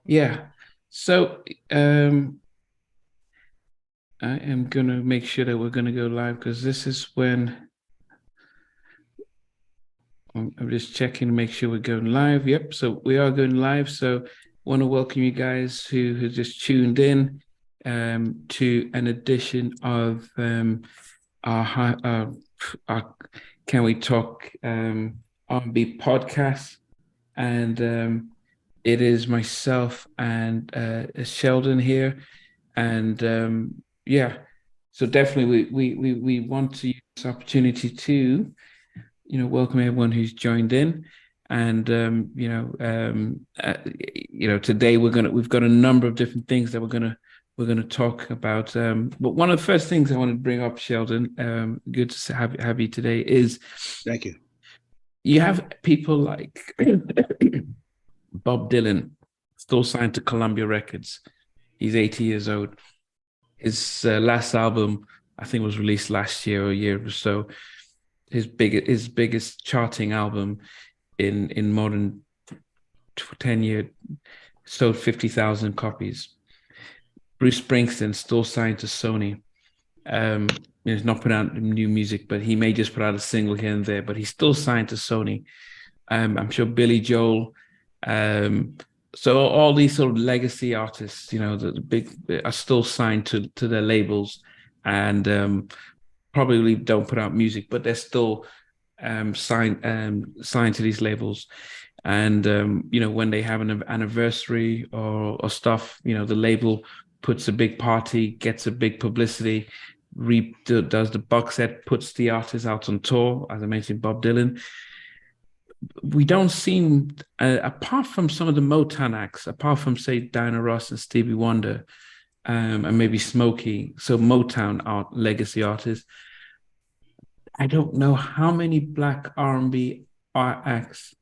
Yeah. So I am gonna make sure that we're gonna go live because this is when I'm just checking to make sure we're going live. Yep. So we are going live. So want to welcome you guys who just tuned in to an edition of our Can We Talk R&B podcast. And it is myself and Sheldon here. And yeah, so definitely we want to use this opportunity to welcome everyone who's joined in, and today we've got a number of different things that we're gonna talk about. But one of the first things I want to bring up, Sheldon, good to have you today, is Thank you. you have people like Bob Dylan, still signed to Columbia Records. He's 80 years old. His last album, I think, was released last year or a year or so. His biggest charting album in more than 10 years sold 50,000 copies. Bruce Springsteen still signed to Sony. He's not put out new music, but he may just put out a single here and there. But he's still signed to Sony. I'm sure Billy Joel. Um, so all these sort of legacy artists, the big are still signed to their labels, and probably don't put out music, but they're still signed to these labels. And when they have an anniversary or stuff, the label puts a big party, gets a big publicity, does the box set, puts the artist out on tour. As I mentioned, Bob Dylan. We don't seem, apart from some of the Motown acts, apart from say Diana Ross and Stevie Wonder, and maybe Smokey, so Motown art legacy artists. I don't know how many black R&B art acts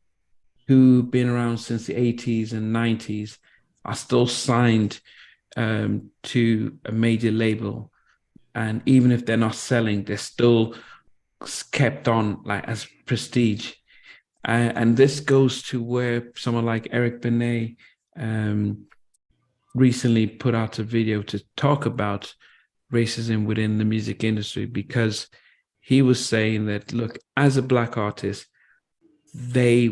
who've been around since the 80s and 90s are still signed to a major label. And even if they're not selling, they're still kept on like as prestige. And this goes to where someone like Eric Benet recently put out a video to talk about racism within the music industry, because he was saying that, look, as a black artist, the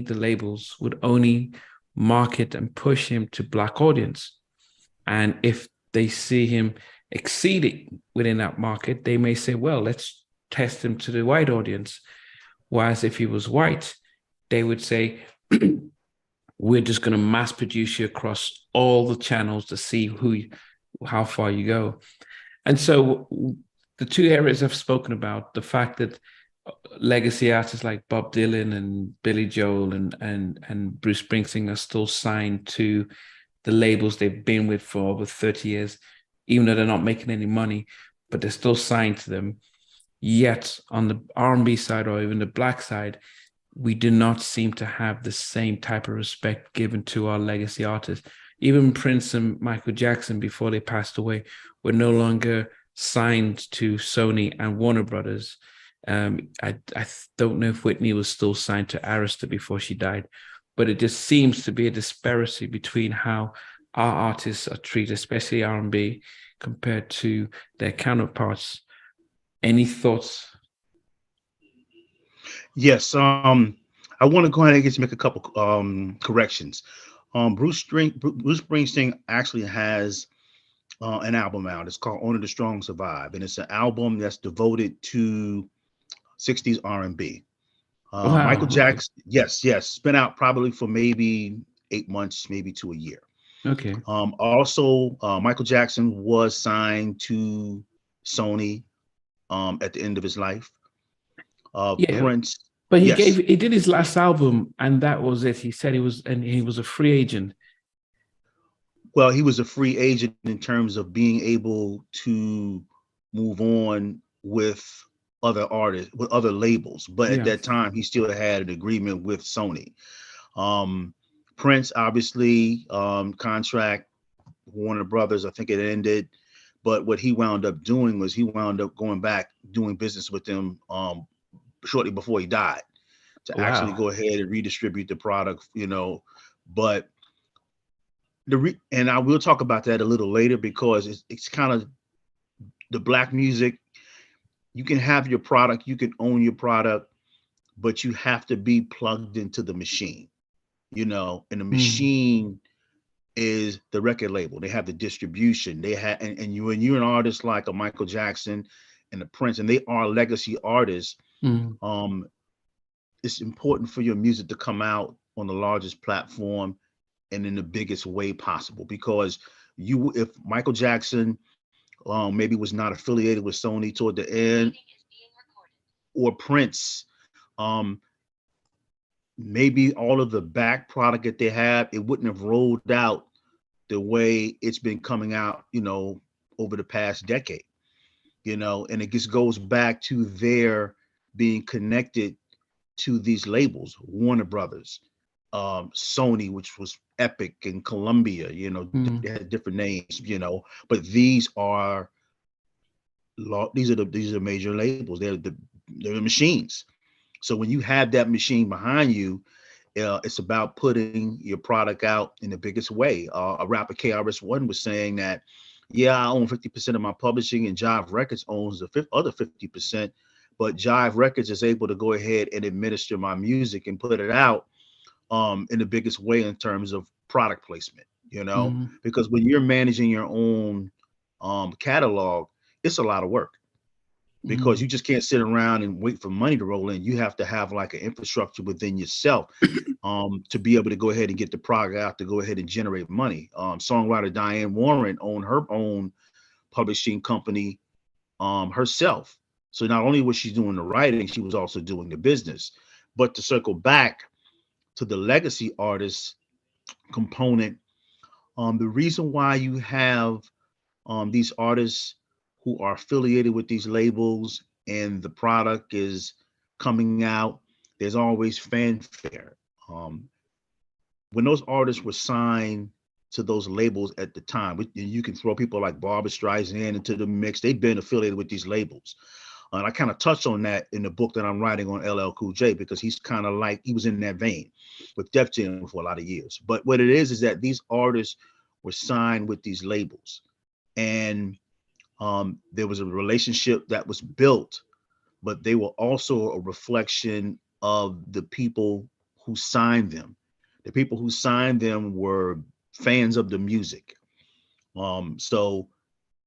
labels would only market and push him to black audience. And if they see him exceeding within that market, they may say, well, let's test him to the white audience. Whereas if he was white, they would say, we're just going to mass produce you across all the channels to see how far you go. And so the two areas I've spoken about, the fact that legacy artists like Bob Dylan and Billy Joel and Bruce Springsteen are still signed to the labels they've been with for over 30 years, even though they're not making any money, but they're still signed to them. Yet on the R&B side or even the black side, we do not seem to have the same type of respect given to our legacy artists. Even Prince and Michael Jackson, before they passed away, were no longer signed to Sony and Warner Brothers. I don't know if Whitney was still signed to Arista before she died, but it just seems to be a disparity between how our artists are treated, especially R&B, compared to their counterparts. Any thoughts? Yes. I want to go ahead and just make a couple corrections. Bruce Springsteen actually has an album out. It's called "Only the Strong Survive," and it's an album that's devoted to 60s R&B. Michael Wow. Okay. Jackson, yes, it's been out probably for maybe 8 months, maybe to a year. Okay. Also, Michael Jackson was signed to Sony at the end of his life. Yeah, Prince, but yes. he did his last album, and that was it. He said he was a free agent. Well, he was a free agent in terms of being able to move on with other artists, with other labels. But at Yeah. that time, he still had an agreement with Sony. Um, Prince, obviously, contract Warner Brothers, I think it ended. But what he wound up doing was he wound up going back doing business with them shortly before he died to actually Wow. go ahead and redistribute the product. But and I will talk about that a little later because it's kind of the black music. You can have your product, you can own your product, but you have to be plugged into the machine, and the Mm, machine is the record label. They have the distribution. They have, and you're an artist like a Michael Jackson and a Prince, and they are legacy artists. mm, Um, it's important for your music to come out on the largest platform and in the biggest way possible because if Michael Jackson maybe was not affiliated with Sony toward the end, or Prince, um, maybe all of the back product that they have, it wouldn't have rolled out the way it's been coming out, over the past decade, and it just goes back to their being connected to these labels, Warner Brothers, Sony, which was Epic, and Columbia, they mm, had different names, but these are major labels. They're the machines. So when you have that machine behind you, it's about putting your product out in the biggest way. A rapper KRS-One was saying that, yeah, I own 50% of my publishing, and Jive Records owns the other 50%. But Jive Records is able to go ahead and administer my music and put it out in the biggest way in terms of product placement. mm, Because when you're managing your own catalog, it's a lot of work because mm, you just can't sit around and wait for money to roll in. You have to have like an infrastructure within yourself to be able to go ahead and get the product out, to go ahead and generate money. Songwriter Diane Warren owned her own publishing company herself. So not only was she doing the writing, she was also doing the business. But to circle back to the legacy artist component, the reason why you have these artists who are affiliated with these labels and the product is coming out, there's always fanfare. Um, when those artists were signed to those labels at the time, you can throw people like Barbra Streisand into the mix. They've been affiliated with these labels. And I kind of touch on that in the book that I'm writing on LL Cool J because he's kind of like, he was in that vein with Def Jam for a lot of years. But what it is that these artists were signed with these labels. And there was a relationship that was built, but they were also a reflection of the people who signed them. The people who signed them were fans of the music. So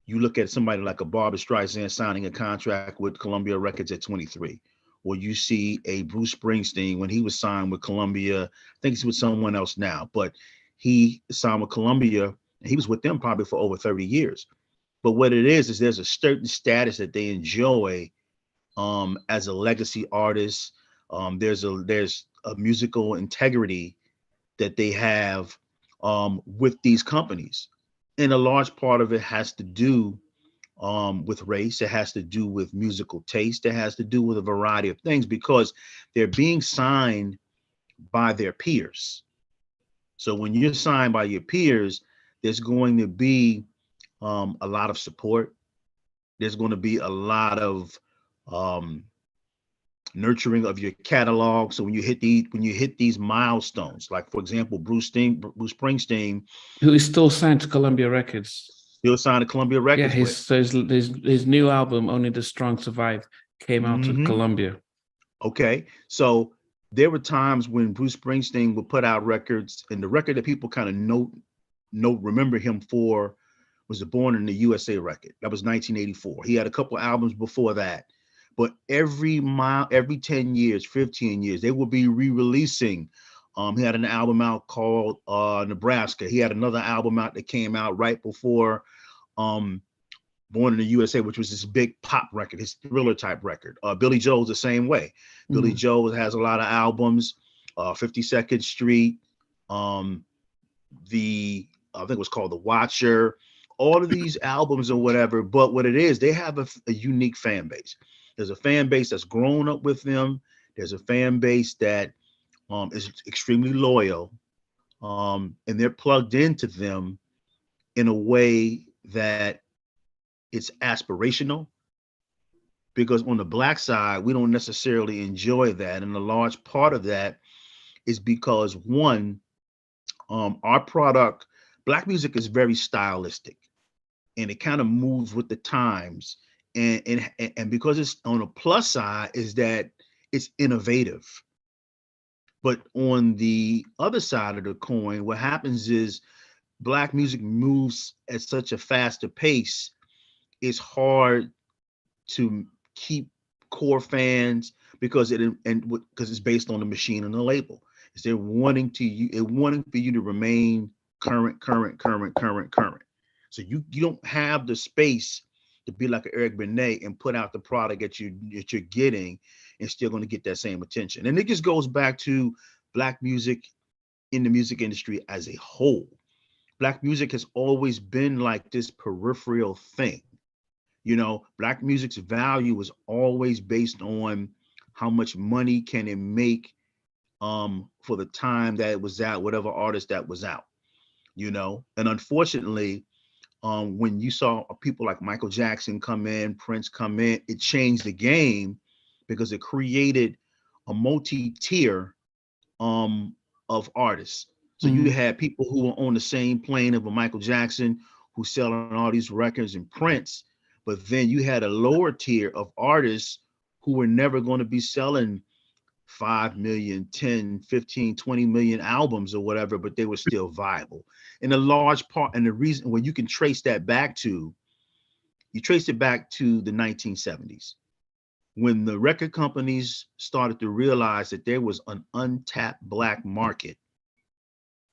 you look at somebody like a Barbra Streisand signing a contract with Columbia Records at 23, or you see a Bruce Springsteen when he was signed with Columbia. I think he's with someone else now, but he signed with Columbia and he was with them probably for over 30 years. But what it is there's a certain status that they enjoy as a legacy artist. There's a musical integrity that they have with these companies, and a large part of it has to do with race. It has to do with musical taste. It has to do with a variety of things because they're being signed by their peers. So when you're signed by your peers, there's going to be a lot of support. There's going to be a lot of um, nurturing of your catalog. So when you hit these milestones, like for example, Bruce Springsteen, who is still signed to Columbia Records. he'll sign to Columbia Yeah, Records his with. so his new album, Only the Strong Survive, came out to Hmm. Columbia. Okay, so there were times when Bruce Springsteen would put out records, and the record that people kind of remember him for was the Born in the USA record. That was 1984. He had a couple albums before that, but every 10 years, 15 years, they will be re-releasing. He had an album out called Nebraska. He had another album out that came out right before um, Born in the USA, which was this big pop record, his thriller type record. Billy Joel's the same way. Billy Mm, Joel has a lot of albums. 52nd Street, um, I think it was called The Watcher. All of these albums or whatever. But what it is, they have a unique fan base. There's a fan base that's grown up with them. There's a fan base that is extremely loyal, and they're plugged into them in a way that it's aspirational, because on the black side, we don't necessarily enjoy that. And a large part of that is because one, our product Black music is very stylistic, and it kind of moves with the times. And because it's on the plus side is that it's innovative. But on the other side of the coin, what happens is Black music moves at such a faster pace, it's hard to keep core fans because because it's based on the machine and the label. Is they're wanting for you to remain current. So you don't have the space to be like an Eric Benet and put out the product that you're getting and still going to get that same attention. And it just goes back to Black music in the music industry as a whole. Black music has always been like this peripheral thing. Black music's value was always based on how much money can it make for the time that it was out, whatever artist that was out. And unfortunately, when you saw people like Michael Jackson come in, Prince come in, it changed the game because it created a multi-tier of artists. So you had people who were on the same plane of a Michael Jackson who's selling all these records and Prince, but then you had a lower tier of artists who were never going to be selling 5 million, 10, 15, 20 million albums or whatever, but they were still viable. And a large part, and the reason when you can trace that back to, you trace it back to the 1970s, when the record companies started to realize that there was an untapped Black market.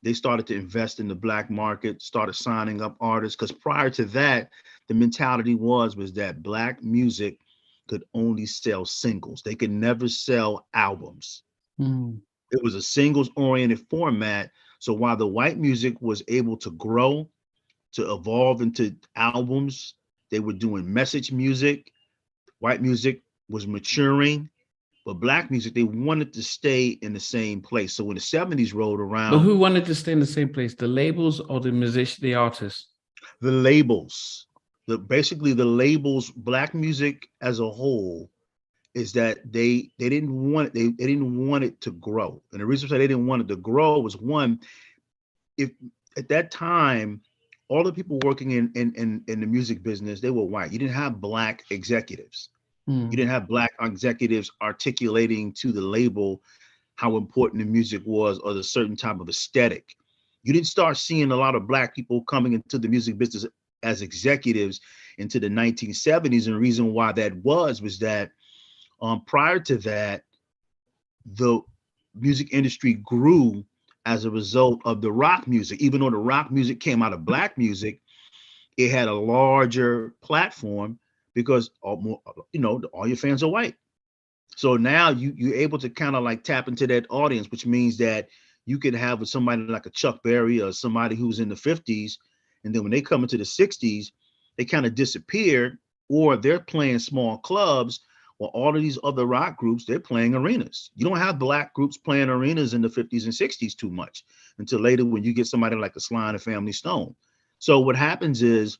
They started to invest in the Black market, started signing up artists, because prior to that, the mentality was that Black music could only sell singles. They could never sell albums. It was a singles oriented format. So while the white music was able to grow, to evolve into albums, they were doing message music. White music was maturing, but Black music, they wanted to stay in the same place. So when the 70s rolled But around, who wanted to stay in the same place? The labels or the musician, the artists? the labels, basically the labels, Black music as a whole, is that they didn't want it, they didn't want it to grow. And the reason why they didn't want it to grow was, one, if at that time, all the people working in the music business, they were white. You didn't have Black executives. You didn't have Black executives articulating to the label how important the music was or the certain type of aesthetic. You didn't start seeing a lot of Black people coming into the music business as executives into the 1970s. And the reason why that was that prior to that, the music industry grew as a result of the rock music. Even though the rock music came out of Black music, it had a larger platform because all your fans are white. So now you're able to kind of like tap into that audience, which means that you could have somebody like a Chuck Berry or somebody who's in the 50s, and then when they come into the 60s, they kind of disappear, or they're playing small clubs. Well, all of these other rock groups, they're playing arenas. You don't have Black groups playing arenas in the 50s and 60s too much until later when you get somebody like a Sly and the Family Stone. So what happens is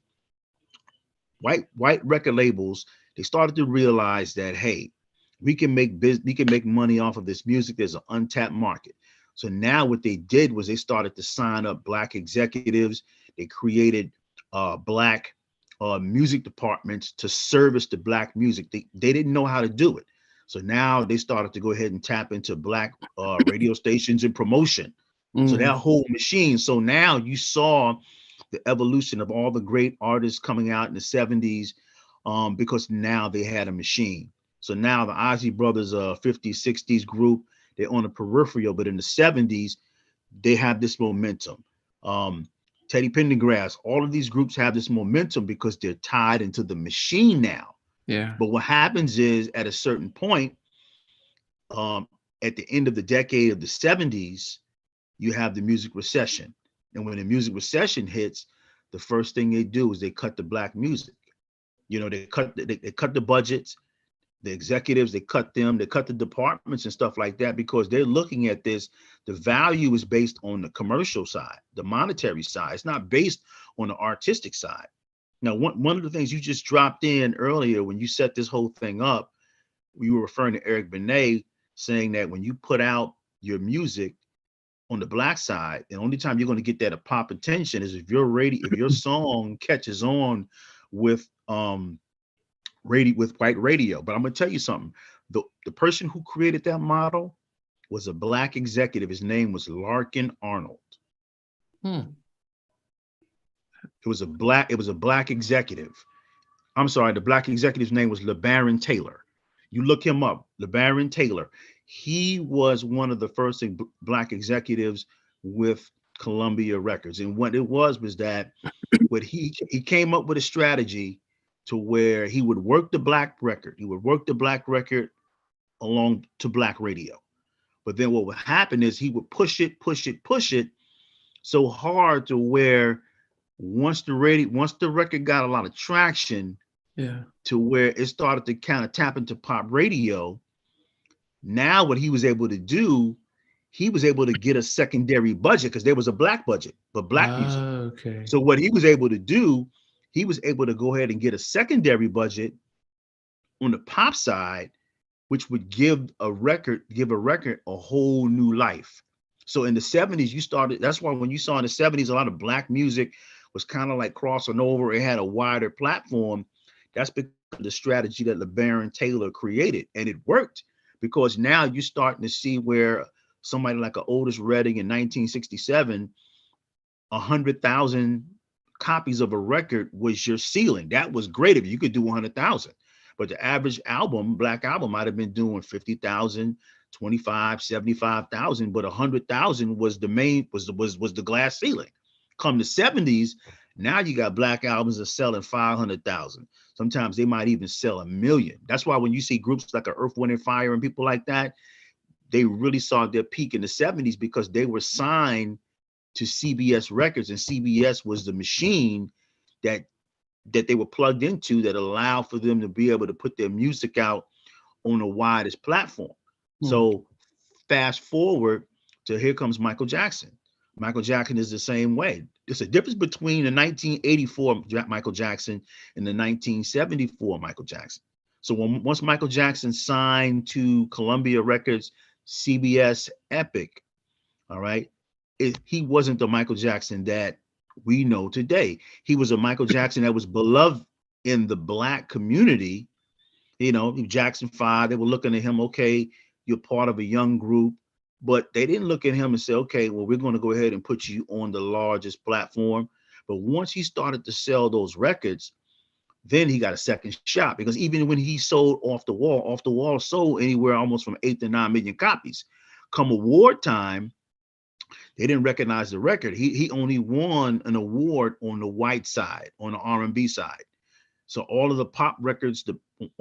white record labels, they started to realize that, hey, we can make money off of this music. There's an untapped market. So now what they did was they started to sign up Black executives. They created Black music departments to service the Black music. They didn't know how to do it. So now they started to go ahead and tap into Black radio stations and promotion. So that whole machine. So now you saw the evolution of all the great artists coming out in the 70s because now they had a machine. So now the Ozzy Brothers 50s, 60s group, they're on the peripheral, but in the 70s, they have this momentum. Teddy Pendergrass, all of these groups have this momentum because they're tied into the machine now. Yeah. But what happens is at a certain point, at the end of the decade of the 70s, you have the music recession. And when the music recession hits, the first thing they do is they cut the Black music. They cut the budgets, the executives, they cut the departments and stuff like that, because they're looking at this. The value is based on the commercial side, the monetary side. It's not based on the artistic side. Now, one of the things you just dropped in earlier when you set this whole thing up, you were referring to Eric Benet saying that when you put out your music, on the black side, the only time you're going to get that pop attention is if your song catches on with with white radio. But I'm gonna tell you something. The person who created that model was a black executive. His name was Larkin Arnold. Hmm. It was a black executive. I'm sorry, the black executive's name was LeBaron Taylor. You look him up, LeBaron Taylor. He was one of the first black executives with Columbia Records. And what it was that what he came up with a strategy to where he would work the black record. He would work the black record along to black radio. But then what would happen is he would push it so hard to where once the record got a lot of traction, Yeah. to where it started to kind of tap into pop radio. Now what he was able to do, he was able to get a secondary budget because there was a black budget for black music. Okay. So what he was able to do, he was able to go ahead and get a secondary budget on the pop side, which would give a record a whole new life. So in the 70s, that's why when you saw in the 70s, a lot of black music was kind of like crossing over. It had a wider platform. That's because of the strategy that LeBaron Taylor created. And it worked because now you're starting to see where somebody like an Otis Redding in 1967, 100,000 copies of a record was your ceiling. That was great if you could do 100,000. But the average black album might have been doing 50,000, 25, 75,000, but 100,000 was the glass ceiling. Come the 70s, now you got black albums that are selling 500,000. Sometimes they might even sell 1 million. That's why when you see groups like Earth, Wind and Fire and people like that, they really saw their peak in the 70s because they were signed to CBS Records, and CBS was the machine that they were plugged into that allowed for them to be able to put their music out on the widest platform. So fast forward to here comes Michael Jackson. Michael Jackson is the same way. There's a difference between the 1984 Michael Jackson and the 1974 Michael Jackson. So once Michael Jackson signed to Columbia Records, CBS, Epic, all right, he wasn't the Michael Jackson that we know today. He was a Michael Jackson that was beloved in the black community. You know, Jackson 5, they were looking at him, okay, you're part of a young group, but they didn't look at him and say, okay, well, we're going to go ahead and put you on the largest platform. But once he started to sell those records, then he got a second shot, because even when he sold Off the Wall sold anywhere almost from 8 to 9 million copies. Come award time, they didn't recognize the record. He only won an award on the white side, on the R&B side. So all of the pop records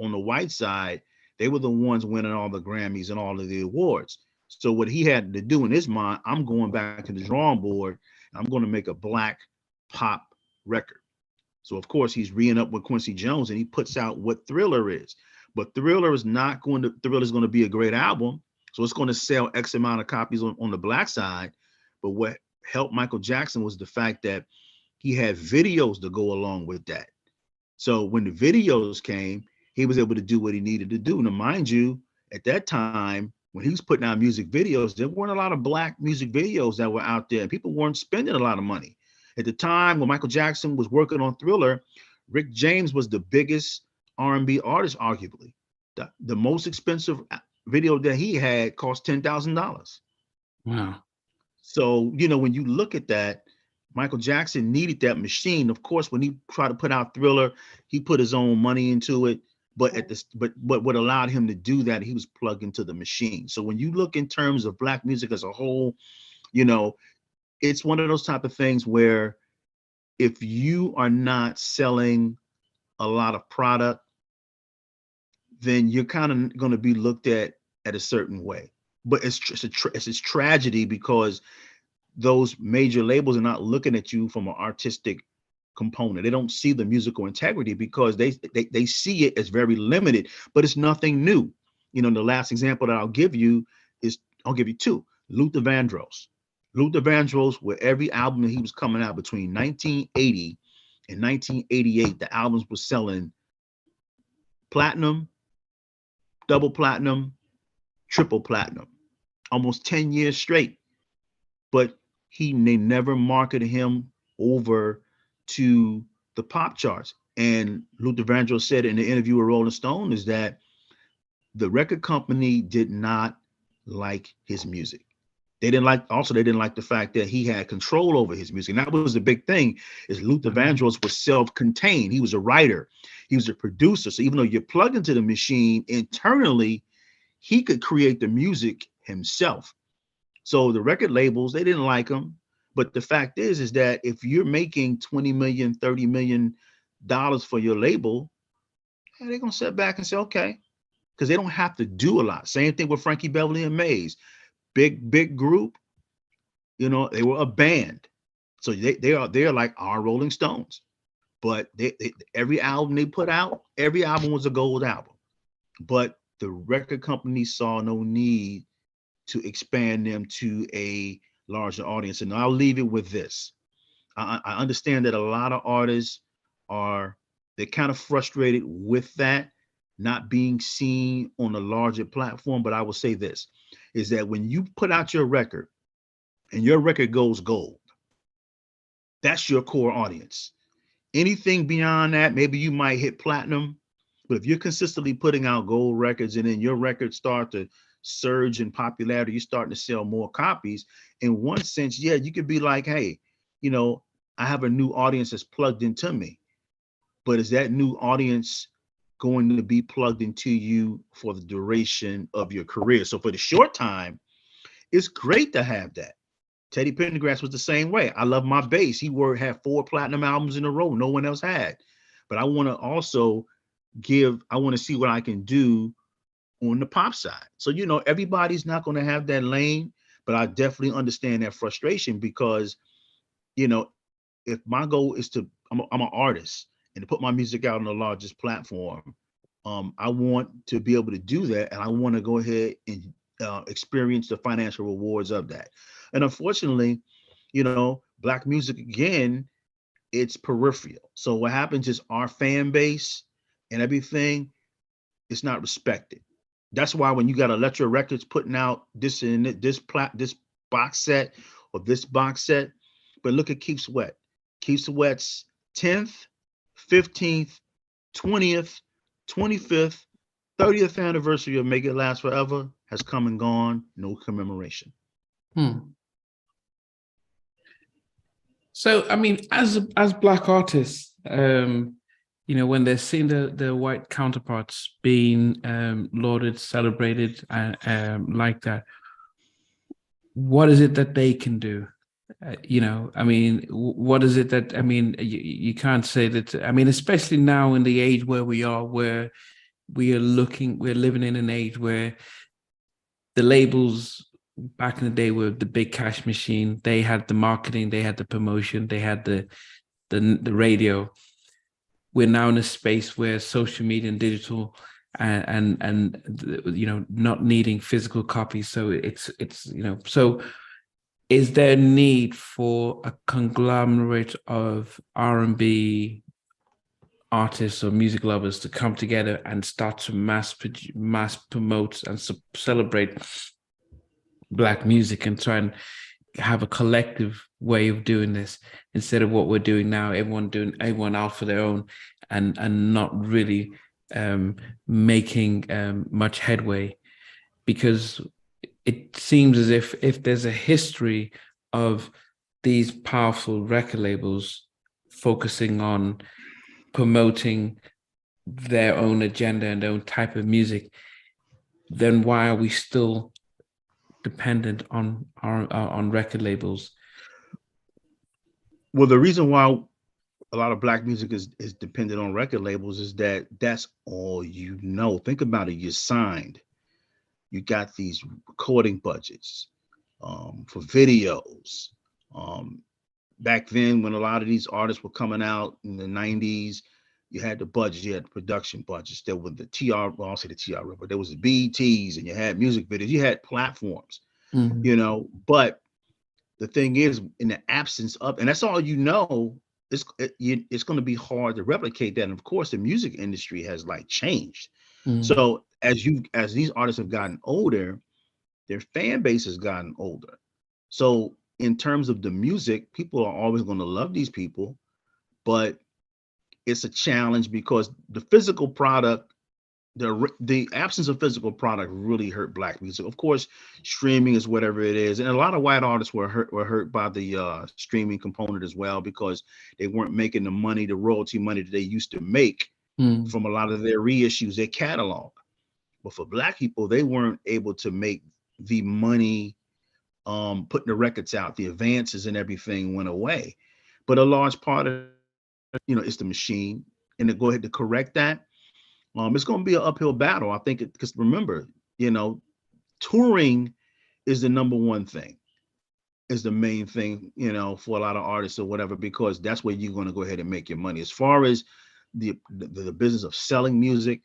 on the white side, they were the ones winning all the Grammys and all of the awards. So what he had to do in his mind, I'm going back to the drawing board. I'm going to make a black pop record. So of course he's re-ing up with Quincy Jones, and he puts out what Thriller is. But Thriller is going to be a great album. So it's going to sell X amount of copies on the black side. But what helped Michael Jackson was the fact that he had videos to go along with that. So when the videos came, he was able to do what he needed to do. Now, mind you, at that time, when he was putting out music videos, there weren't a lot of black music videos that were out there. People weren't spending a lot of money. At the time when Michael Jackson was working on Thriller, Rick James was the biggest R&B artist, arguably. The most expensive video that he had cost $10,000. Wow. So, you know, when you look at that, Michael Jackson needed that machine. Of course, when he tried to put out Thriller, he put his own money into it. But what allowed him to do that, he was plugged into the machine. So when you look in terms of black music as a whole, you know, it's one of those type of things where if you are not selling a lot of product, then you're kind of going to be looked at a certain way. But it's a tragedy, because those major labels are not looking at you from an artistic component. They don't see the musical integrity, because they see it as very limited, but it's nothing new. You know, the last example that I'll give you two. Luther Vandross. Luther Vandross, with every album that he was coming out between 1980 and 1988, the albums were selling platinum, double platinum, triple platinum, almost 10 years straight. but they never marketed him over to the pop charts. And Luther Vandross said in the interview with Rolling Stone is that the record company did not like his music. They didn't like the fact that he had control over his music. And that was the big thing, is Luther Vandross was self-contained. He was a writer, he was a producer. So even though you're plugged into the machine internally, he could create the music himself. So the record labels, they didn't like him. But the fact is that if you're making 20 million, 30 million dollars for your label, they're gonna sit back and say, okay, because they don't have to do a lot. Same thing with Frankie Beverly and Maze. Big group, you know, they were a band. So they're like our Rolling Stones. But every album they put out, every album was a gold album. But the record company saw no need to expand them to a larger audience. And I'll leave it with this. I understand that a lot of artists they're kind of frustrated with that, not being seen on a larger platform. But I will say this, is that when you put out your record and your record goes gold, that's your core audience. Anything beyond that, maybe you might hit platinum, but if you're consistently putting out gold records and then your records start to surge in popularity, you're starting to sell more copies. In one sense, yeah, you could be like, hey, you know, I have a new audience that's plugged into me. But is that new audience going to be plugged into you for the duration of your career? So for the short time, it's great to have that. Teddy Pendergrass was the same way. I love my bass. He had 4 platinum albums in a row. No one else had. But I want to also I want to see what I can do on the pop side. So, you know, everybody's not going to have that lane, but I definitely understand that frustration because, you know, if my goal is I'm an artist and to put my music out on the largest platform, I want to be able to do that. And I want to go ahead and experience the financial rewards of that. And unfortunately, you know, Black music, again, it's peripheral. So what happens is our fan base and everything is not respected. That's why when you got Elektra Records putting out this box set or this box set, but look at Keith Sweat. Keith Sweat's 10th, 15th, 20th, 25th, 30th anniversary of Make It Last Forever has come and gone, no commemoration. So, I mean, as Black artists, you know, when they're seeing the white counterparts being lauded, celebrated, like that, what is it that they can do? You know, I mean, what is it that, I mean, you can't say that, I mean, especially now in the age where we are, where we're living in an age where the labels back in the day were the big cash machine. They had the marketing, they had the promotion, they had the radio. We're now in a space where social media and digital and you know, not needing physical copies. So it's you know, so is there a need for a conglomerate of R&B artists or music lovers to come together and start to mass promote and celebrate Black music and try and have a collective way of doing this instead of what we're doing now, everyone out for their own and not really making much headway? Because it seems as if there's a history of these powerful record labels focusing on promoting their own agenda and their own type of music, then why are we still dependent on record labels? Well, the reason why a lot of Black music is dependent on record labels is that that's all you know. Think about it. You're signed. You got these recording budgets for videos. Back then, when a lot of these artists were coming out in the 90s, you had the budgets, you had the production budgets. There were the TR, well, I'll say the TR, but there was the BETs, and you had music videos, you had platforms, you know. But the thing is, in the absence of, and that's all you know, it's going to be hard to replicate that. And of course, the music industry has like changed. So as these artists have gotten older, their fan base has gotten older. So in terms of the music, people are always going to love these people, but it's a challenge because the physical product, the absence of physical product really hurt Black music. Of course, streaming is whatever it is, and a lot of white artists were hurt by the streaming component as well, because they weren't making the money, the royalty money that they used to make Mm. from a lot of their reissues, their catalog. But for Black people, they weren't able to make the money putting the records out. The advances and everything went away. But a large part of, it's the machine. And to go ahead to correct that, it's going to be an uphill battle. I think because remember, you know, touring is the number one thing, is the main thing, for a lot of artists or whatever, because that's where you're going to go ahead and make your money. As far as the business of selling music,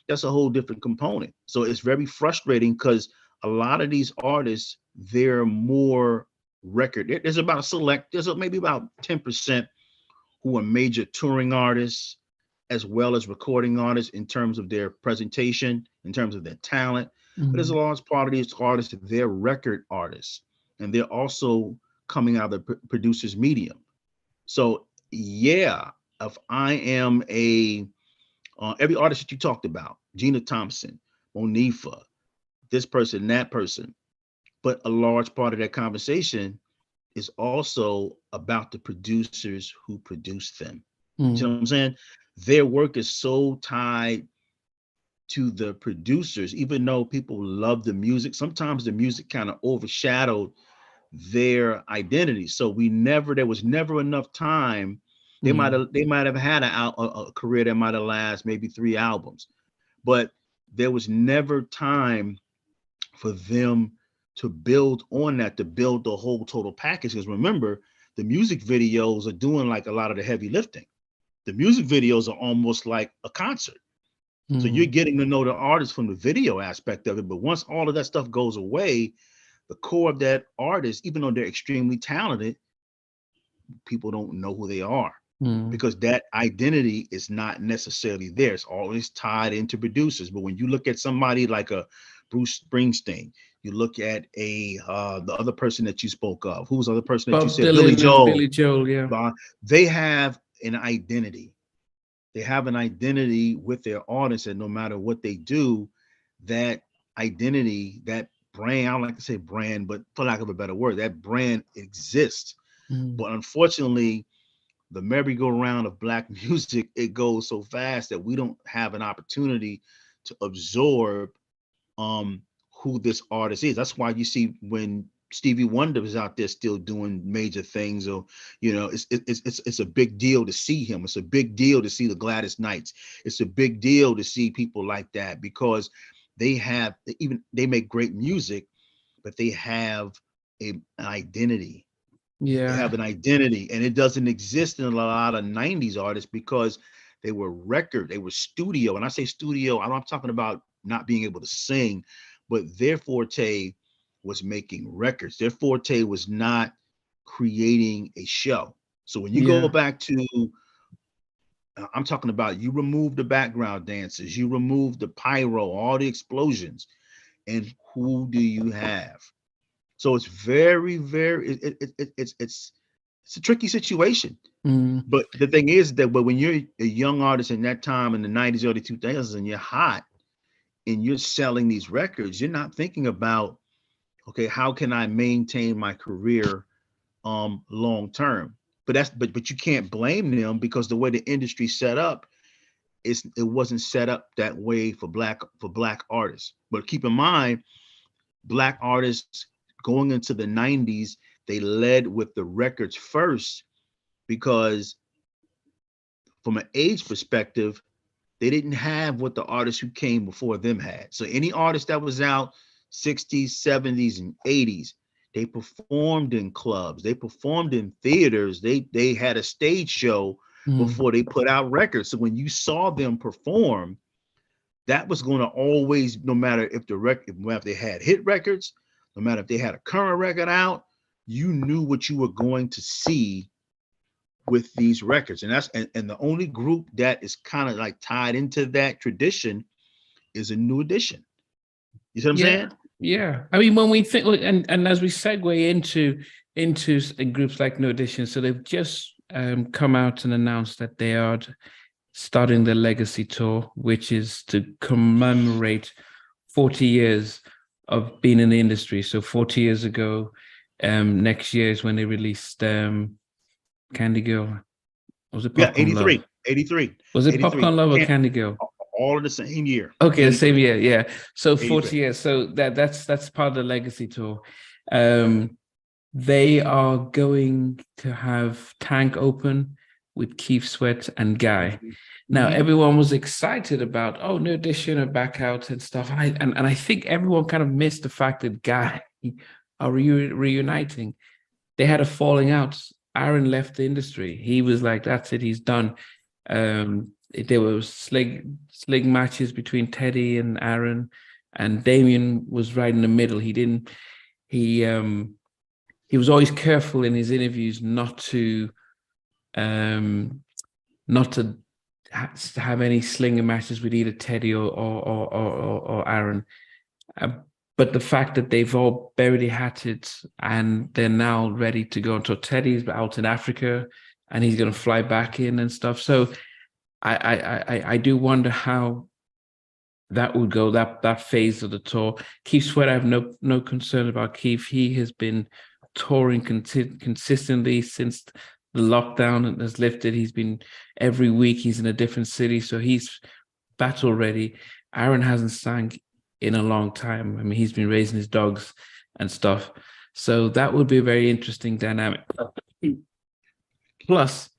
that's a whole different component. So it's very frustrating because a lot of these artists, they're more there's about maybe about 10% who are major touring artists as well as recording artists in terms of their presentation, in terms of their talent. But there's a large part of these artists, they're record artists, and they're also coming out of the producer's medium. So yeah, if I am every artist that you talked about, Gina Thompson, Monifa, this person, that person, but a large part of that conversation is also about the producers who produce them. You know what I'm saying? Their work is so tied to the producers, even though people love the music, sometimes the music kind of overshadowed their identity. So there was never enough time. They might have had a career that might have lasted maybe 3 albums, but there was never time for them to build on that, to build the whole total package. Because remember, the music videos are doing like a lot of the heavy lifting. The music videos are almost like a concert. So you're getting to know the artist from the video aspect of it. But once all of that stuff goes away, the core of that artist, even though they're extremely talented, people don't know who they are because that identity is not necessarily there. It's always tied into producers. But when you look at somebody like a Bruce Springsteen, you look at the other person that you spoke of. Who was the other person that you Bob said? Billy Dylan and Joel. Billy Joel, yeah. They have an identity. They have an identity with their artists, and no matter what they do, that identity, that brand, I don't like to say brand, but for lack of a better word, that brand exists. But unfortunately, the merry-go-round of Black music, it goes so fast that we don't have an opportunity to absorb who this artist is. That's why you see when Stevie Wonder is out there still doing major things, or it's a big deal to see him. It's a big deal to see the Gladys Knights. It's a big deal to see people like that because they make great music, but they have an identity. They Yeah. have an identity, and it doesn't exist in a lot of 90s artists because they were studio. And I say studio, I'm not talking about not being able to sing, but their forte was making records. Their forte was not creating a show. So when you go Yeah. back to, I'm talking about, you remove the background dancers, you remove the pyro, all the explosions, and who do you have? So it's very, very, it's a tricky situation. But the thing is that, when you're a young artist in that time in the 90s, early 2000s, and you're hot and you're selling these records, you're not thinking about, okay, how can I maintain my career long term? But you can't blame them because the way the industry set up, it wasn't set up that way for black artists. But keep in mind, Black artists going into the 90s, they led with the records first because from an age perspective, they didn't have what the artists who came before them had. So any artist that was out 60s, 70s, and 80s, they performed in clubs, they performed in theaters, they had a stage show before they put out records. So when you saw them perform, that was going to always, no matter if if they had hit records, no matter if they had a current record out, you knew what you were going to see with these records. And the only group that is kind of like tied into that tradition is a New Edition. You see what I'm saying? Yeah, I mean, when we think, and as we segue into groups like New Edition, so they've just come out and announced that they are starting the Legacy Tour, which is to commemorate 40 years of being in the industry. So 40 years ago, next year is when they released Candy Girl. Was it Yeah, Popcorn Love? 83. Was it 83. Popcorn Love or Candy Girl? All of the same year. Okay, the same 83. year, yeah. So 40 83. years. So that's part of the Legacy Tour. They are going to have Tank open with Keith Sweat and Guy. Now, everyone was excited about, oh, New Edition are back out and stuff. And I think everyone kind of missed the fact that Guy are reuniting. They had a falling out. Aaron left the industry. He was like, that's it, he's done. There were slig matches between Teddy and Aaron, and Damien was right in the middle. He was always careful in his interviews not to have any slinger matches with either Teddy or Aaron. But the fact that they've all buried their hatchets and they're now ready to go until Teddy's out in Africa and he's going to fly back in and stuff. So I do wonder how that would go, that phase of the tour. Keith Sweat, I have no concern about Keith. He has been touring consistently since the lockdown has lifted. He's been every week, he's in a different city, so he's battle ready. Aaron hasn't sang in a long time. I mean, he's been raising his dogs and stuff. So that would be a very interesting dynamic. Plus,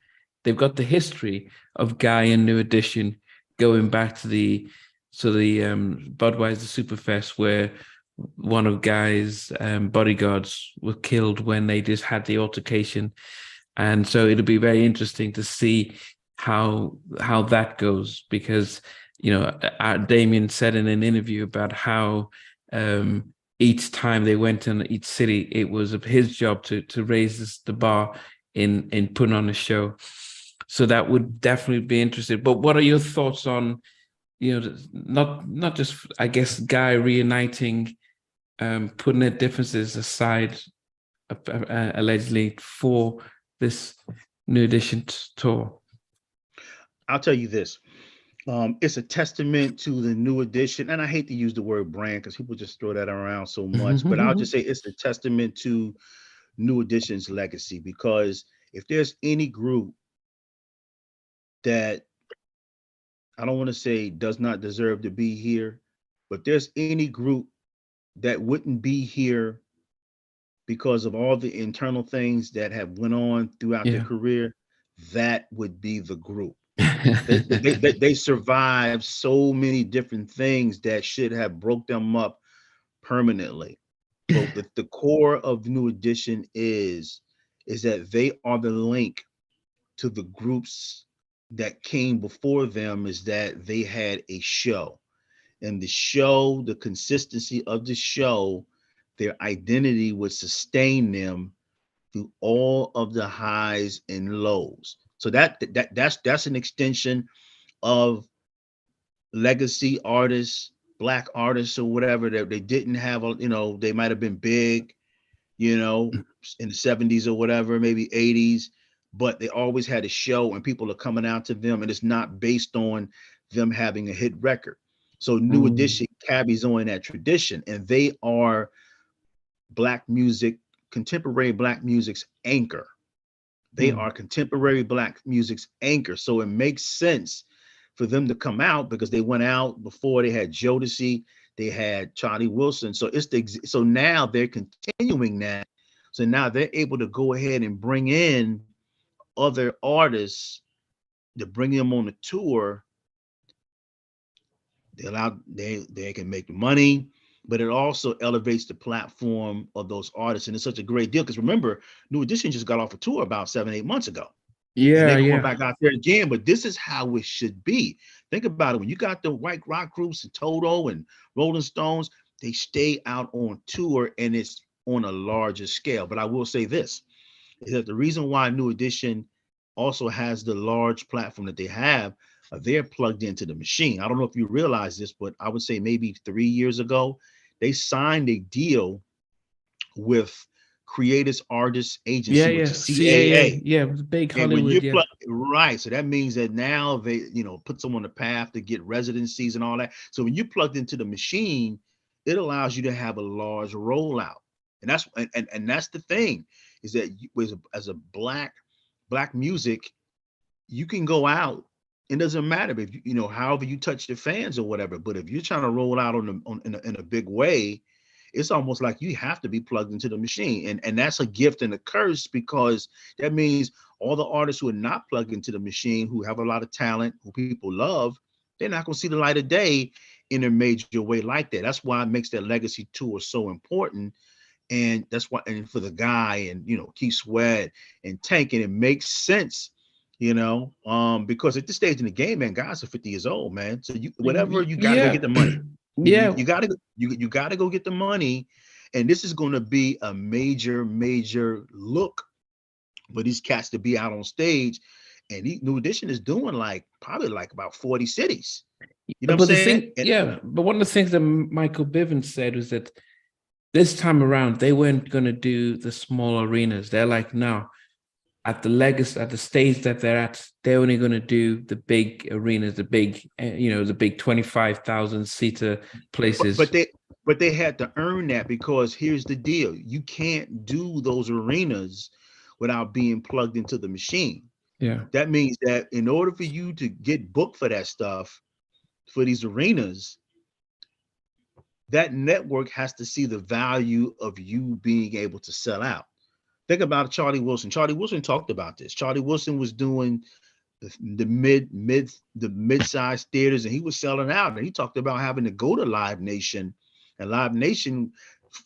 they've got the history of Guy and New Edition going back to the Budweiser Superfest, where one of Guy's bodyguards were killed when they just had the altercation. And so it'll be very interesting to see how that goes, because Damien said in an interview about how each time they went in each city, it was his job to raise the bar in putting on a show. So that would definitely be interesting. But what are your thoughts on, not just, I guess, Guy reuniting, putting their differences aside, allegedly, for this New Edition tour? I'll tell you this. It's a testament to the New Edition, and I hate to use the word brand because people just throw that around so much, but I'll just say it's a testament to New Edition's legacy, because if there's any group that, I don't want to say does not deserve to be here, but there's any group that wouldn't be here because of all the internal things that have went on throughout their career, that would be the group. They survived so many different things that should have broke them up permanently. But the core of New Edition is that they are the link to the groups that came before them, is that they had a show. And the show, the consistency of the show, their identity would sustain them through all of the highs and lows. So that's an extension of legacy artists, Black artists or whatever, that they didn't have, they might have been big, in the 70s or whatever, maybe 80s, but they always had a show and people are coming out to them, and it's not based on them having a hit record. So New Edition carries on that tradition, and they are Black music, contemporary Black music's anchor. They are contemporary Black music's anchor. So it makes sense for them to come out, because they went out before. They had Jodeci, they had Charlie Wilson. So so now they're continuing that. So now they're able to go ahead and bring in other artists, to bring them on the tour. They can make money, but it also elevates the platform of those artists. And it's such a great deal, because remember, New Edition just got off a tour about 7-8 months ago. And they're going back out there again, but this is how it should be. Think about it. When you got the white rock groups and Toto and Rolling Stones, they stay out on tour, and it's on a larger scale. But I will say this, is that the reason why New Edition also has the large platform that they have, they're plugged into the machine. I don't know if you realize this, but I would say maybe 3 years ago, they signed a deal with Creators Artists Yeah, Agency, which yeah. is CAA. CAA. Yeah, it was big And when Hollywood. you Yeah. plug right, so that means that now they, put them on the path to get residencies and all that. So when you plugged into the machine, it allows you to have a large rollout. And that's the thing, is that as a black music, you can go out. It doesn't matter if however you touch the fans or whatever. But if you're trying to roll out in a big way, it's almost like you have to be plugged into the machine, and that's a gift and a curse, because that means all the artists who are not plugged into the machine, who have a lot of talent, who people love, they're not going to see the light of day in a major way like that. That's why it makes that legacy tour so important. And that's why, and for the guy and Keith Sweat and Tank, and it makes sense, because at this stage in the game, man, guys are 50 years old, man. So you got to go get Yeah. the money. Yeah. You got to you got to go get the money, and this is going to be a major look for these cats to be out on stage. And New Edition is doing probably about 40 cities. You know what I'm But the saying? thing, yeah, but one of the things that Michael Bivins said was that this time around they weren't going to do the small arenas. They're like, no, at the stage that they're at, they're only going to do the big arenas, the big, the big 25,000 seater places. But they had to earn that, because here's the deal: you can't do those arenas without being plugged into the machine. Yeah. That means that in order for you to get booked for that stuff, for these arenas, that network has to see the value of you being able to sell out. Think about Charlie Wilson. Charlie Wilson talked about this. Charlie Wilson was doing the mid-sized theaters, and he was selling out. And he talked about having to go to Live Nation, and Live Nation,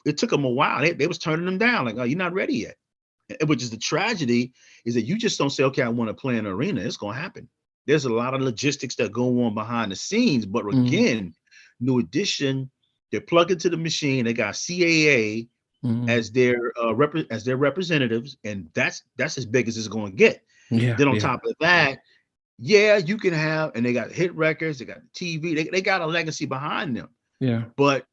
it took them a while. They was turning them down, like, oh, you're not ready yet. Which is the tragedy, is that you just don't say, okay, I want to play an arena. It's going to happen. There's a lot of logistics that go on behind the scenes. But again, New Edition, they're plugged into the machine. They got CAA as their representatives, and that's as big as it's going to get. Yeah. Then on top of that, yeah, you can have, and they got hit records, they got TV, they got a legacy behind them. Yeah. But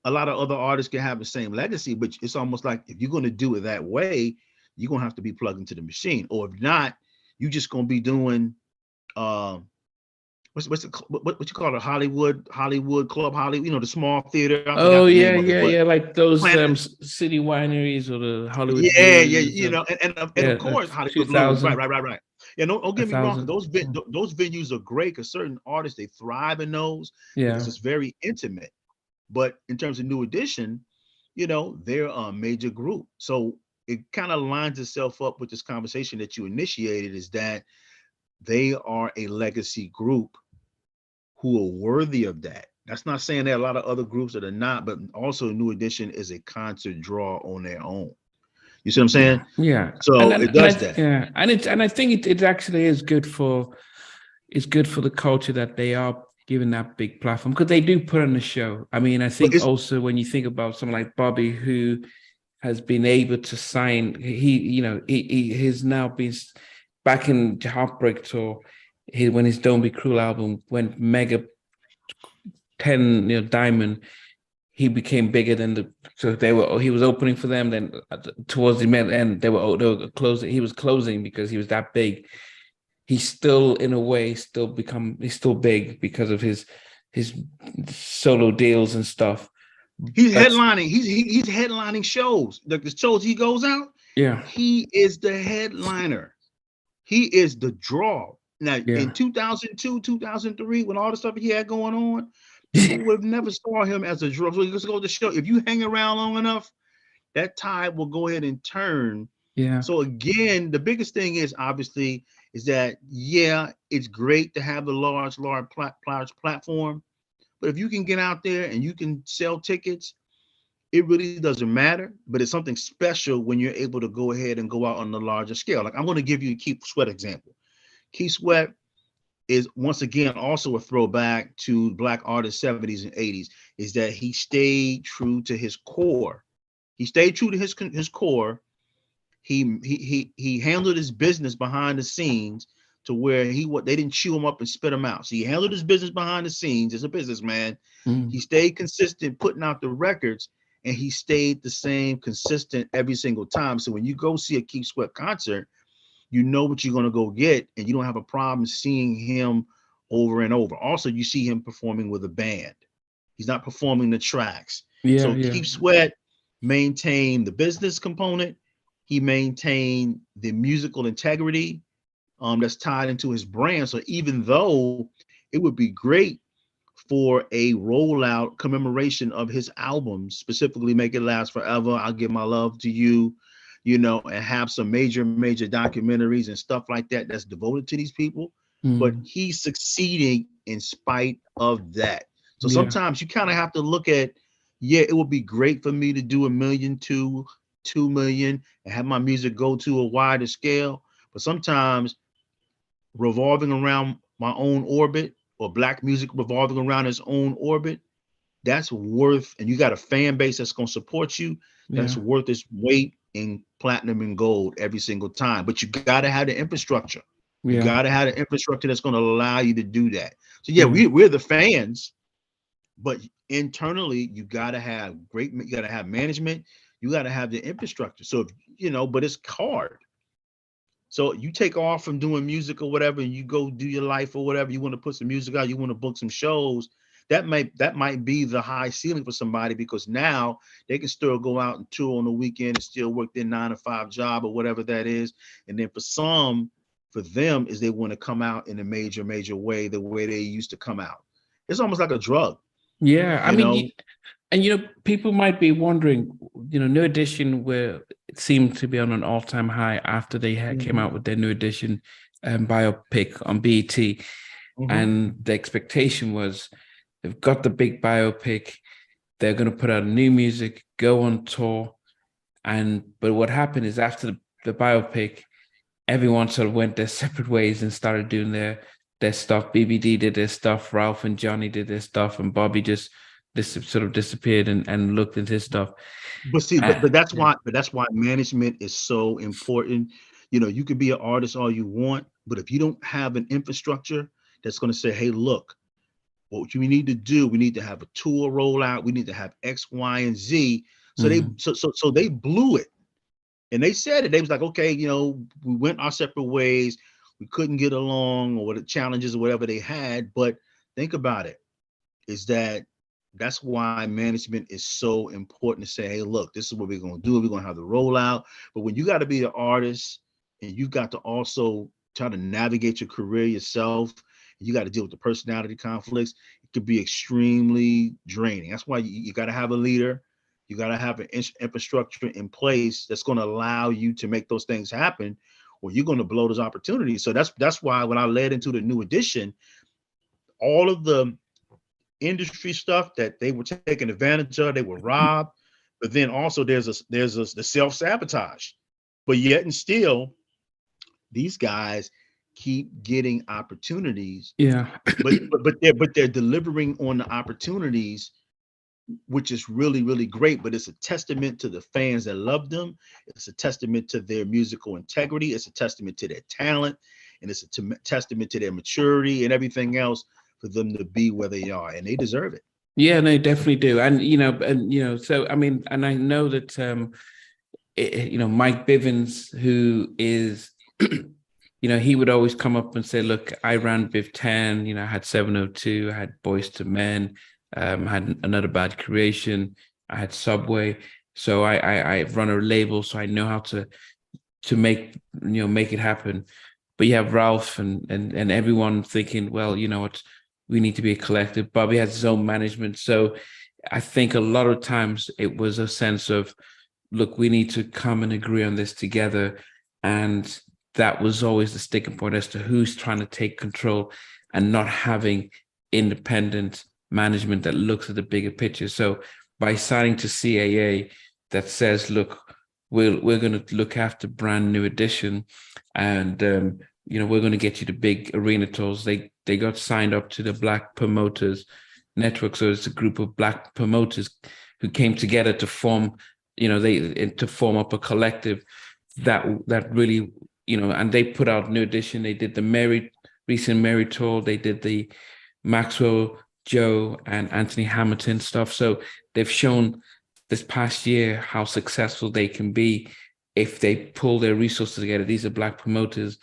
a lot of other artists can have the same legacy, but it's almost like, if you're going to do it that way, you're going to have to be plugged into the machine. Or if not, you're just going to be doing what you call it, Hollywood Club, Hollywood, the small theater. I Oh, forgot the yeah, name of it, yeah, like those Planet, city wineries or the Hollywood yeah, Blues. and of course Hollywood Blues, right. Yeah, don't get me wrong. 1,000. Those venues are great, because certain artists, they thrive in those, Yeah. because it's very intimate. But in terms of New Edition, they're a major group. So it kind of lines itself up with this conversation that you initiated, is that they are a legacy group who are worthy of that. That's not saying there are a lot of other groups that are not, but also New Edition is a concert draw on their own. You see what I'm saying? Yeah. So it does that. Yeah. And I think it actually is good for the culture that they are given that big platform, because they do put on a show. I mean, I think also when you think about someone like Bobby, who has been able to sign, he's now been back in Heartbreak Tour. When his Don't Be Cruel album went mega 10 diamond, he became bigger than he was opening for them. Then towards the end, they were closing. He was closing because he was that big. He's still, in a way, he's still big because of his solo deals and stuff. He's headlining. He's headlining shows. The shows he goes out. Yeah, he is the headliner. He is the draw. Now, in 2002, 2003, when all the stuff he had going on, people would have never saw him as a draw. So let's go to the show. If you hang around long enough, that tide will go ahead and turn. Yeah. So again, the biggest thing is obviously is that, yeah, it's great to have the large platform, but if you can get out there and you can sell tickets, it really doesn't matter. But it's something special when you're able to go ahead and go out on the larger scale. Like, I'm going to give you a Keith Sweat example. Keith Sweat is, once again, also a throwback to Black artists 70s and 80s, is that he stayed true to his core. He stayed true to his core. He handled his business behind the scenes. to where they didn't chew him up and spit him out. So he handled his business behind the scenes as a businessman. He stayed consistent, putting out the records, and he stayed the same, consistent every single time. So when you go see a Keith Sweat concert, you know what you're going to go get, and you don't have a problem seeing him over and over. Also, you see him performing with a band. He's not performing the tracks. Yeah, So yeah. Keith Sweat maintained the business component. He maintained the musical integrity that's tied into his brand. So even though it would be great for a rollout commemoration of his albums, specifically Make It Last Forever, I'll Give My Love to You, and have some major documentaries and stuff like that that's devoted to these people. But he's succeeding in spite of that. So sometimes you kind of have to look at, it would be great for me to do 1 million, 2 million, and have my music go to a wider scale. But sometimes revolving around my own orbit, or Black music revolving around its own orbit, that's worth, and you got a fan base that's going to support you, that's worth its weight in platinum and gold every single time. But you got to have the infrastructure. You got to have the infrastructure that's going to allow you to do that. So we're the fans, but internally you got to have you got to have management, you got to have the infrastructure. So but it's hard. So you take off from doing music or whatever, and you go do your life or whatever. You want to put some music out, you want to book some shows. That might be the high ceiling for somebody, because now they can still go out and tour on the weekend and still work their 9-to-5 job or whatever that is. And then for them is they want to come out in a major way, the way they used to come out. It's almost like a drug. Yeah, I mean, and people might be wondering, New Edition it seemed to be on an all-time high after they came out with their New Edition biopic on BET, and the expectation was they've got the big biopic, they're going to put out new music, go on tour, but what happened is after the biopic, everyone sort of went their separate ways and started doing their stuff. BBD did their stuff, Ralph and Johnny did their stuff, and Bobby just sort of disappeared and looked into his stuff. But see, but that's why management is so important. You could be an artist all you want, but if you don't have an infrastructure that's going to say, hey, look, what we need to do, we need to have a tour rollout, we need to have X, Y, and Z. So they blew it. And they said it. They was like, okay, we went our separate ways. We couldn't get along, or the challenges or whatever they had. But think about it, is that's why management is so important, to say, hey, look, this is what we're going to do. We're going to have the rollout. But when you got to be an artist, and you got to also try to navigate your career yourself, and you got to deal with the personality conflicts, it could be extremely draining. That's why you got to have a leader. You got to have an infrastructure in place that's going to allow you to make those things happen, or you're going to blow those opportunities. So that's why when I led into the New Edition, all of the industry stuff that they were taking advantage of, they were robbed. But then also there's the self-sabotage. But yet and still, these guys keep getting opportunities. Yeah. but they're delivering on the opportunities, which is really, really great. But it's a testament to the fans that love them. It's a testament to their musical integrity. It's a testament to their talent, and it's a testament to their maturity and everything else, for them to be where they are, and they deserve it. Yeah, they definitely do. And so I mean, and I know that Mike Bivins, who is he would always come up and say, look, I ran Biv 10, I had 702, I had Boys to Men, had Another Bad Creation, I had Subway. So I run a label, so I know how to make it happen. But you have Ralph and everyone thinking, well, what, we need to be a collective. Bobby has his own management. So I think a lot of times it was a sense of, look, we need to come and agree on this together. And that was always the sticking point as to who's trying to take control and not having independent management that looks at the bigger picture. So by signing to CAA that says, look, we're going to look after brand New Edition, and we're going to get you the big arena tours. They got signed up to the Black Promoters Network. So it's a group of Black promoters who came together to form, to form up a collective that really and they put out New Edition. They did the recent Mary tour. They did the Maxwell, Joe, and Anthony Hamilton stuff. So they've shown this past year how successful they can be if they pull their resources together. These are Black promoters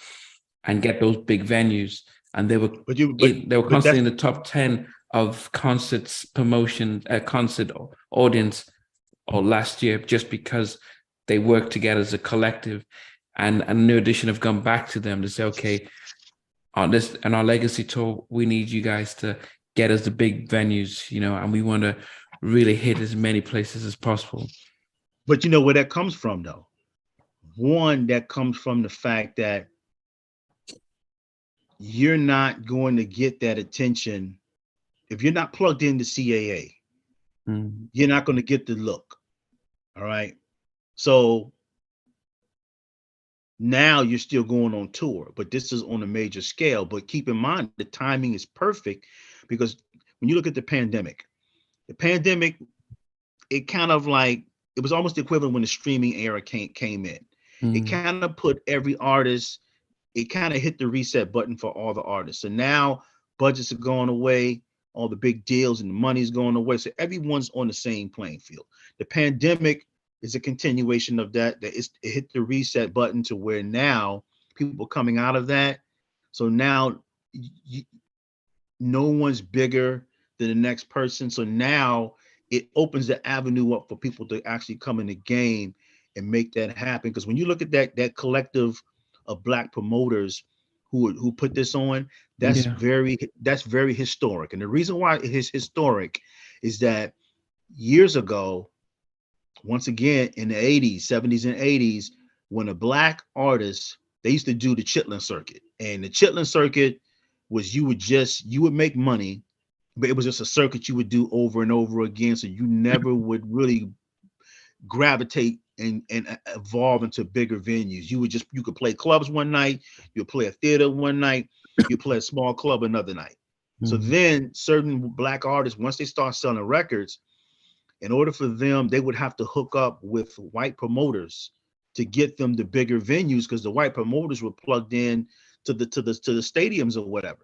and get those big venues. And they were constantly in the top 10 of concerts promotion, concert audience or last year, just because they worked together as a collective. And a New Edition have gone back to them to say, okay, on our legacy tour, we need you guys to get us the big venues, and we want to really hit as many places as possible. But you know where that comes from, though? One, that comes from the fact that you're not going to get that attention if you're not plugged into CAA. You're not going to get the look. All right. So now you're still going on tour, but this is on a major scale. But keep in mind, the timing is perfect, because when you look at the pandemic, it kind of like, it was almost equivalent when the streaming era came in. It kind of put every artist, it kind of hit the reset button for all the artists. So now budgets are going away, all the big deals and the money's going away. So everyone's on the same playing field. The pandemic is a continuation of that. It hit the reset button to where now people coming out of that. So now no one's bigger than the next person. So now it opens the avenue up for people to actually come in the game and make that happen. Because when you look at that collective of Black promoters who put this on, that's very historic. And the reason why it is historic is that years ago, once again, in the 80s, 70s and 80s, when a Black artist, they used to do the Chitlin circuit. And the Chitlin circuit was you would make money, but it was just a circuit you would do over and over again. So you never would really gravitate and evolve into bigger venues. You could play clubs one night, you'll play a theater one night, you play a small club another night. So then certain Black artists, once they start selling records, in order for them, they would have to hook up with white promoters to get them the bigger venues, because the white promoters were plugged in to the stadiums or whatever.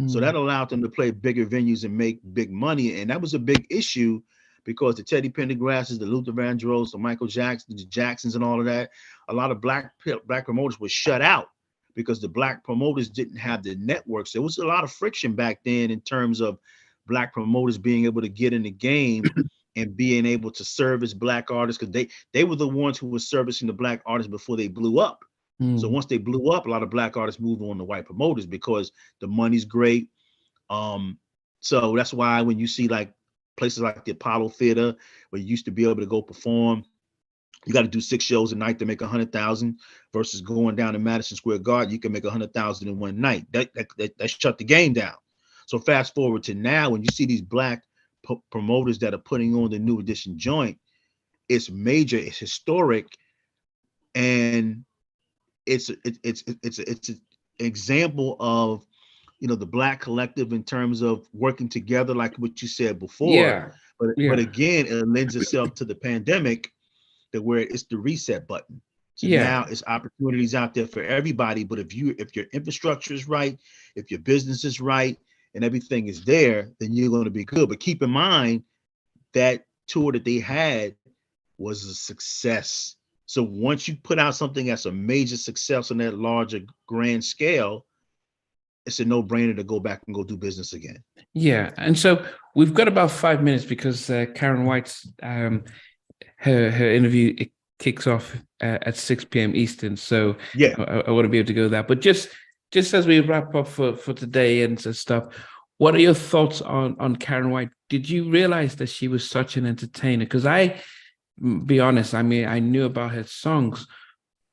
So that allowed them to play bigger venues and make big money. And that was a big issue, because the Teddy Pendergrasses, the Luther Vandross, the Michael Jackson, the Jacksons and all of that, a lot of black promoters were shut out because the Black promoters didn't have the networks. There was a lot of friction back then in terms of Black promoters being able to get in the game and being able to service Black artists, because they were the ones who were servicing the Black artists before they blew up. So once they blew up, a lot of Black artists moved on to white promoters because the money's great. So that's why when you see like places like the Apollo Theater, where you used to be able to go perform, you got to do 6 shows a night to make 100,000, versus going down to Madison Square Garden, you can make 100,000 in one night. That shut the game down. So fast forward to now, when you see these Black promoters that are putting on the New Edition joint, it's major, it's historic, and it's an example of the Black collective in terms of working together, like what you said before. But again, it lends itself to the pandemic, that where it's the reset button. So now it's opportunities out there for everybody. But if your infrastructure is right, if your business is right, and everything is there, then you're going to be good. But keep in mind that tour that they had was a success. So once you put out something that's a major success on that larger grand scale, it's a no-brainer to go back and go do business again. Yeah, and so we've got about 5 minutes, because Karyn White's her interview, it kicks off at 6 p.m. Eastern. So I want to be able to go there. But just as we wrap up for today and stuff, what are your thoughts on Karyn White? Did you realize that she was such an entertainer? Because be honest, I mean, I knew about her songs,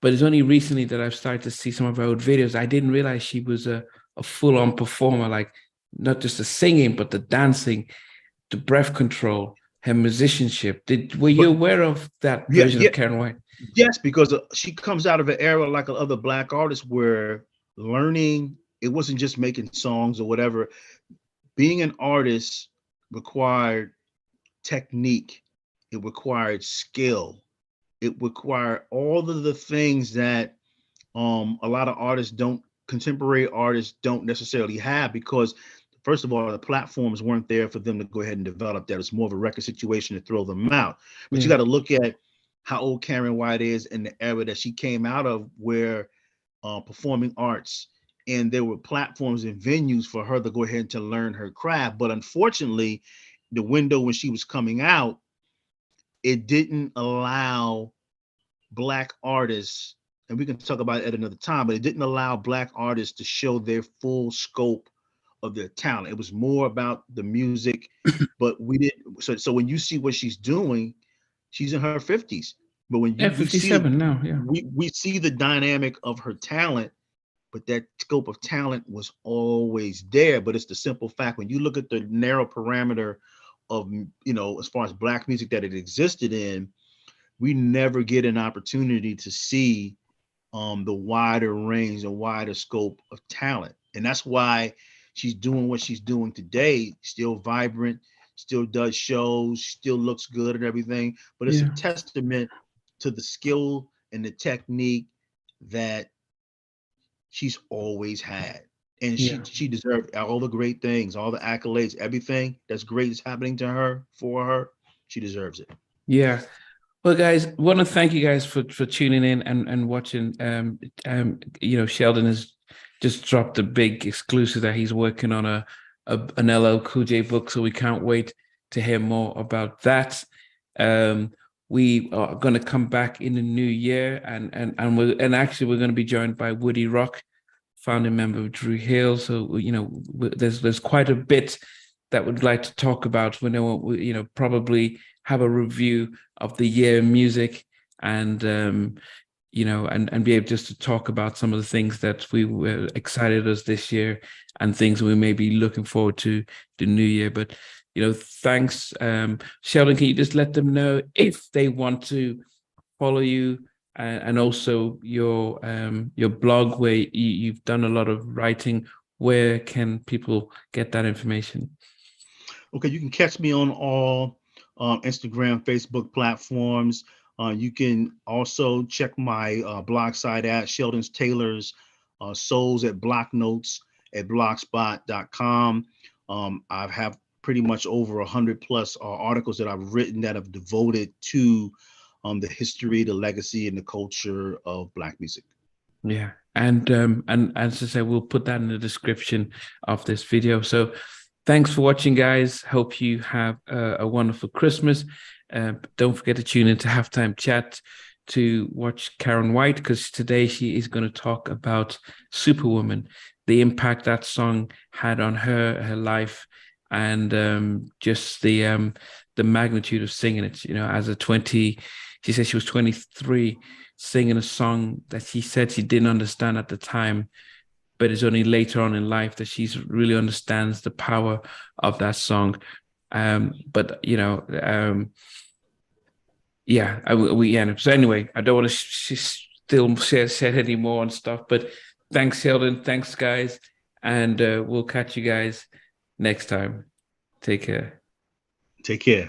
but it's only recently that I've started to see some of her old videos. I didn't realize she was a full-on performer, like not just the singing, but the dancing, the breath control, her musicianship. Were you aware of that version of Karyn White? Yes, because she comes out of an era like other Black artists where learning, it wasn't just making songs or whatever. Being an artist required technique. It required skill. It required all of the things that A lot of contemporary artists don't necessarily have, because first of all, the platforms weren't there for them to go ahead and develop that. It's more of a record situation to throw them out. But you got to look at how old Karyn White is in the era that she came out of, where performing arts, and there were platforms and venues for her to go ahead and to learn her craft. But unfortunately, the window when she was coming out, it didn't allow Black artists, and we can talk about it at another time, but it didn't allow Black artists to show their full scope of their talent. It was more about the music, but we didn't. So when you see what she's doing, she's in her 50s. But when Yeah, we see 57 now. Yeah. we see the dynamic of her talent, but that scope of talent was always there. But it's the simple fact, when you look at the narrow parameter of, as far as Black music that it existed in, we never get an opportunity to see the wider range, the wider scope of talent. And that's why she's doing what she's doing today, still vibrant, still does shows, still looks good and everything. But it's a testament to the skill and the technique that she's always had. And she deserved all the great things, all the accolades, everything that's great is happening to her, for her. She deserves it. Yeah. Well, guys, want to thank you guys for tuning in and watching. Sheldon has just dropped a big exclusive that he's working on an LL Cool J book, so we can't wait to hear more about that. We are going to come back in the new year, and actually we're going to be joined by Woody Rock, founding member of Drew Hill. So there's quite a bit that we'd like to talk about. We probably have a review of the year in music, and and be able just to talk about some of the things that we were excited us this year, and things we may be looking forward to the new year. But thanks, Sheldon. Can you just let them know if they want to follow you, and also your blog, where you've done a lot of writing? Where can people get that information? Okay, you can catch me on all Instagram, Facebook platforms. You can also check my blog site at Sheldon Taylor's Souls at Block Notes at blogspot.com. I have pretty much over 100 plus articles that I've written that have devoted to the history, the legacy, and the culture of Black music. Yeah, and as I say, we'll put that in the description of this video. So thanks for watching, guys. Hope you have a wonderful Christmas. Don't forget to tune into Halftime Chat to watch Karyn White, because today she is going to talk about Superwoman, the impact that song had on her life, and just the magnitude of singing it. She said she was 23, singing a song that she said she didn't understand at the time, but it's only later on in life that she really understands the power of that song. So anyway, I don't want to still say any more on stuff, but thanks, Sheldon. Thanks, guys. And we'll catch you guys next time. Take care. Take care.